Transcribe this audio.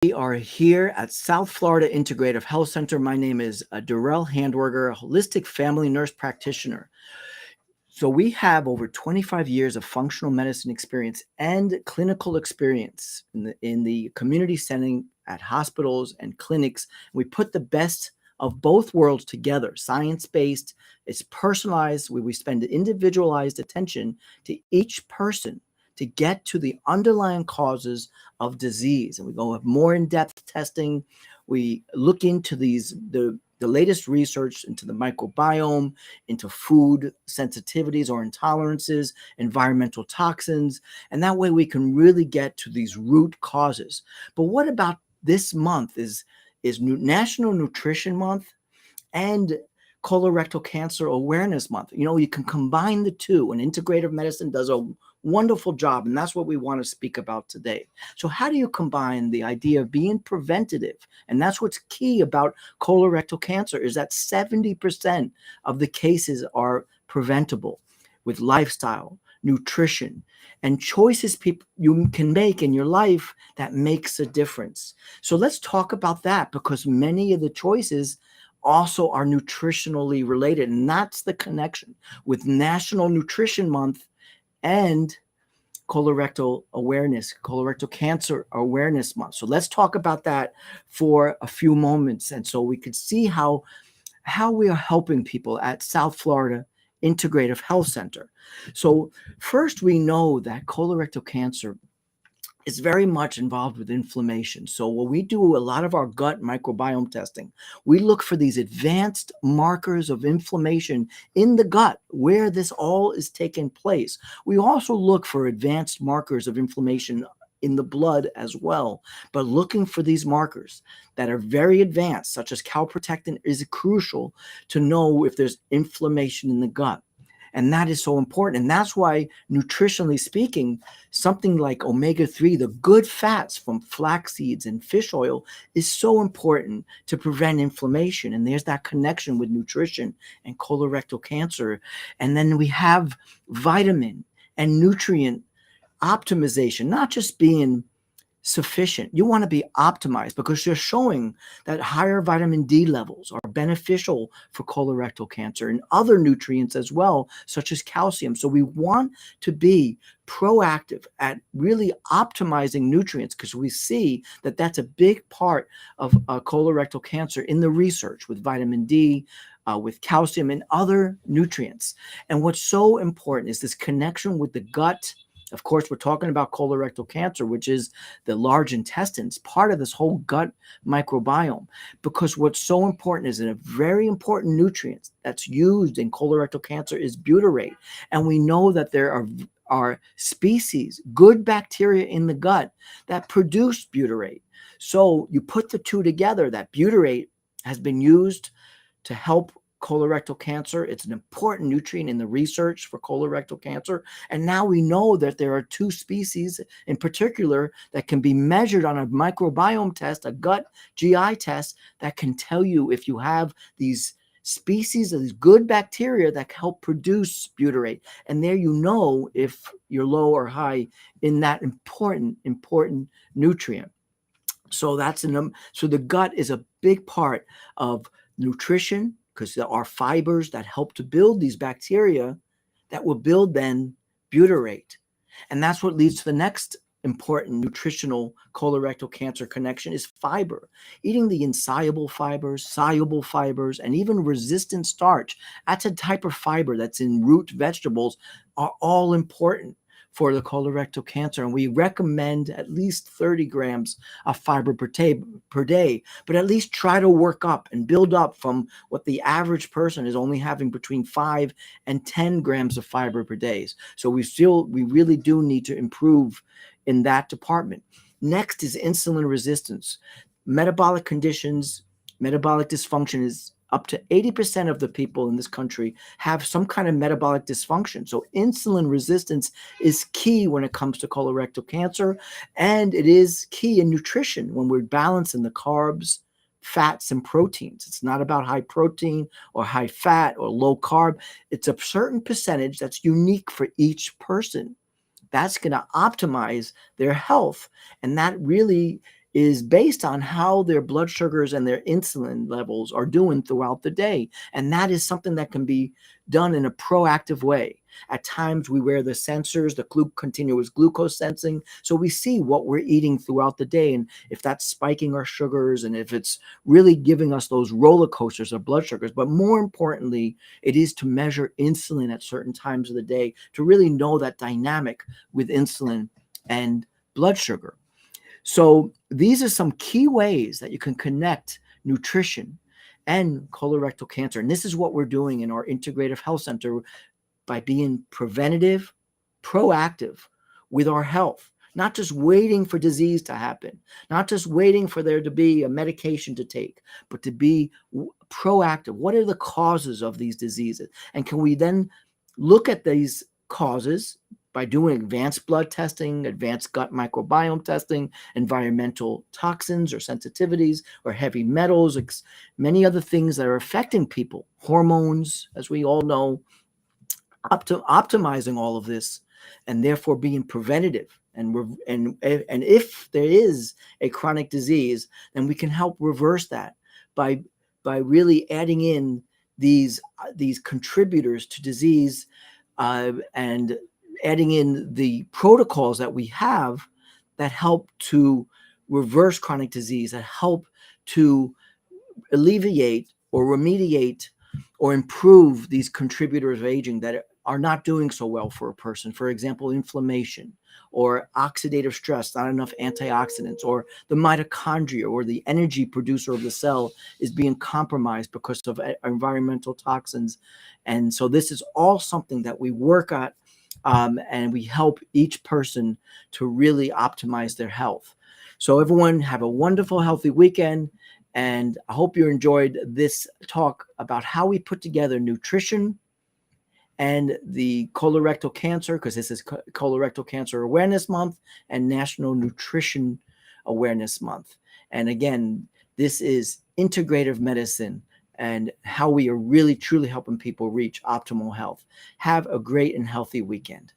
We are here at South Florida Integrative Health Center. My name is Darrell Handwerger, a holistic family nurse practitioner. So we have over 25 years of functional medicine experience and clinical experience in the community setting at hospitals and clinics. We put the best of both worlds together, science-based, it's personalized, where we spend individualized attention to each person to get to the underlying causes of disease. And we go with more in-depth testing. We look into the latest research into the microbiome, into food sensitivities or intolerances, environmental toxins, and that way we can really get to these root causes. But what about this month is National Nutrition Month and colorectal cancer awareness month. You know, you can combine the two, and integrative medicine does a wonderful job, and that's what we want to speak about today. So how do you combine the idea of being preventative? And that's what's key about colorectal cancer, is that 70% of the cases are preventable with lifestyle, nutrition, and choices people you can make in your life that makes a difference. So let's talk about that, because many of the choices also are nutritionally related, and that's the connection with National Nutrition Month and colorectal cancer awareness month. So let's talk about that for a few moments, and so we could see how we are helping people at South Florida Integrative Health Center. So first, we know that colorectal cancer is very much involved with inflammation. So when we do a lot of our gut microbiome testing, we look for these advanced markers of inflammation in the gut where this all is taking place. We also look for advanced markers of inflammation in the blood as well. But looking for these markers that are very advanced, such as calprotectin, is crucial to know if there's inflammation in the gut. And that is so important. And that's why, nutritionally speaking, something like omega-3, the good fats from flax seeds and fish oil, is so important to prevent inflammation. And there's that connection with nutrition and colorectal cancer. And then we have vitamin and nutrient optimization, not just being sufficient. You want to be optimized, because you're showing that higher vitamin D levels are beneficial for colorectal cancer and other nutrients as well, such as calcium. So we want to be proactive at really optimizing nutrients, because we see that that's a big part of colorectal cancer in the research with vitamin D, with calcium and other nutrients. And what's so important is this connection with the gut. Of course, we're talking about colorectal cancer, which is the large intestines, part of this whole gut microbiome, because what's so important is that a very important nutrient that's used in colorectal cancer is butyrate. And we know that there are species, good bacteria in the gut that produce butyrate. So you put the two together, that butyrate has been used to help colorectal cancer. It's an important nutrient in the research for colorectal cancer. And now we know that there are two species in particular that can be measured on a microbiome test, a gut GI test, that can tell you if you have these species of these good bacteria that help produce butyrate. And there you know if you're low or high in that important nutrient. So so the gut is a big part of nutrition, because there are fibers that help to build these bacteria that will build then butyrate. And that's what leads to the next important nutritional colorectal cancer connection, is fiber. Eating the insoluble fibers, soluble fibers, and even resistant starch, that's a type of fiber that's in root vegetables, are all important for the colorectal cancer. And we recommend at least 30 grams of fiber per day, but at least try to work up and build up from what the average person is only having between 5 and 10 grams of fiber per day. So we really do need to improve in that department. Next is insulin resistance. Metabolic conditions, metabolic dysfunction is up to 80% of the people in this country have some kind of metabolic dysfunction. So insulin resistance is key when it comes to colorectal cancer, and it is key in nutrition when we're balancing the carbs, fats, and proteins. It's not about high protein or high fat or low carb. It's a certain percentage that's unique for each person. That's going to optimize their health, and that really is based on how their blood sugars and their insulin levels are doing throughout the day. And that is something that can be done in a proactive way. At times we wear the sensors, the continuous glucose sensing, so we see what we're eating throughout the day and if that's spiking our sugars and if it's really giving us those roller coasters of blood sugars. But more importantly, it is to measure insulin at certain times of the day to really know that dynamic with insulin and blood sugar. So these are some key ways that you can connect nutrition and colorectal cancer. And this is what we're doing in our Integrative Health Center by being preventative, proactive with our health, not just waiting for disease to happen, not just waiting for there to be a medication to take, but to be proactive. What are the causes of these diseases? And can we then look at these causes by doing advanced blood testing, advanced gut microbiome testing, environmental toxins or sensitivities or heavy metals, many other things that are affecting people, hormones, as we all know, optimizing all of this, and therefore being preventative. And if there is a chronic disease, then we can help reverse that by really adding in these contributors to disease, and adding in the protocols that we have that help to reverse chronic disease, that help to alleviate or remediate or improve these contributors of aging that are not doing so well for a person. For example, inflammation or oxidative stress, not enough antioxidants, or the mitochondria or the energy producer of the cell is being compromised because of environmental toxins. And so this is all something that we work at, and we help each person to really optimize their health. So everyone have a wonderful, healthy weekend. And I hope you enjoyed this talk about how we put together nutrition and the colorectal cancer, because this is Colorectal Cancer Awareness Month and National Nutrition Awareness Month. And again, this is integrative medicine and how we are really truly helping people reach optimal health. Have a great and healthy weekend.